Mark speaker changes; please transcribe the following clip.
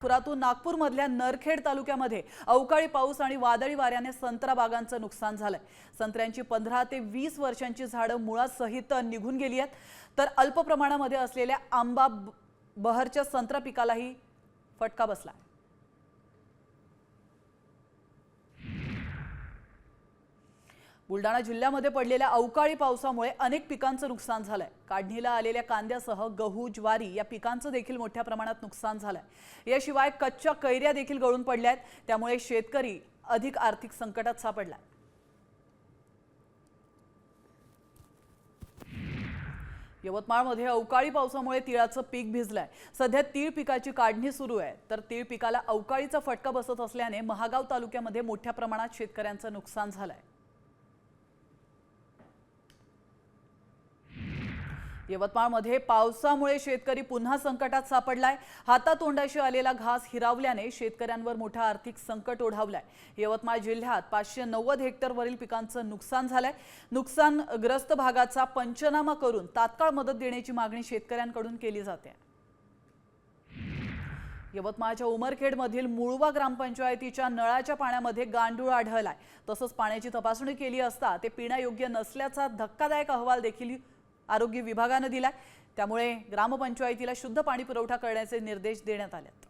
Speaker 1: पुरातून नागपूरमधल्या नरखेड तालुक्यामध्ये अवकाळी पाऊस आणि वादळी वाऱ्याने संत्रा बागांचं नुकसान झालंय। संत्र्यांची 15 ते 20 वर्षांची झाडं मुळासहित निघून गेली आहेत, तर अल्प प्रमाणामध्ये असलेल्या आंबा बहरच्या संत्रा पिकालाही फटका बसला। बुलढाणा जिल्ह्यामध्ये पडलेल्या अवकाळी पावसामुळे अनेक पिकांचं नुकसान झालंय। काढणीला आलेल्या कांद्यासह गहू, ज्वारी या पिकांचं देखील मोठ्या प्रमाणात नुकसान झालंय। याशिवाय कच्च्या कैऱ्या देखील गळून पडल्यात, त्यामुळे शेतकरी अधिक आर्थिक संकटात सापडलाय। यवतमाळमध्ये अवकाळी पावसामुळे तिळाचं पीक भिजलंय। सध्या तीळ पिकाची काढणी सुरू आहे, तर तीळ पिकाला अवकाळीचा फटका बसत असल्याने महागाव तालुक्यामध्ये मोठ्या प्रमाणात शेतकऱ्यांचं नुकसान झालंय। यवतमाळमध्ये पावसामुळे शेतकरी पुन्हा संकटात सापडलाय। हातातोंडाशी आलेला घास हिरावल्याने शेतकऱ्यांवर मोठा आर्थिक संकट ओढावलाय। यवतमाळ जिल्ह्यात 590 हेक्टरवरील पिकांचं नुकसान झालंय। नुकसानग्रस्त भागाचा पंचनामा करून तात्काळ मदत देण्याची मागणी शेतकऱ्यांकडून केली जाते। यवतमाळच्या उमरखेडमधील मुळवा ग्रामपंचायतीच्या नळाच्या पाण्यामध्ये गांडूळ आढळलाय। तसंच पाण्याची तपासणी केली असता ते पिण्यायोग्य नसल्याचा धक्कादायक अहवाल देखील आरोग्य विभागाने दिलाय। त्यामुळे ग्रामपंचायतीला शुद्ध पाणी पुरवठा करण्याचे निर्देश देण्यात आलेत।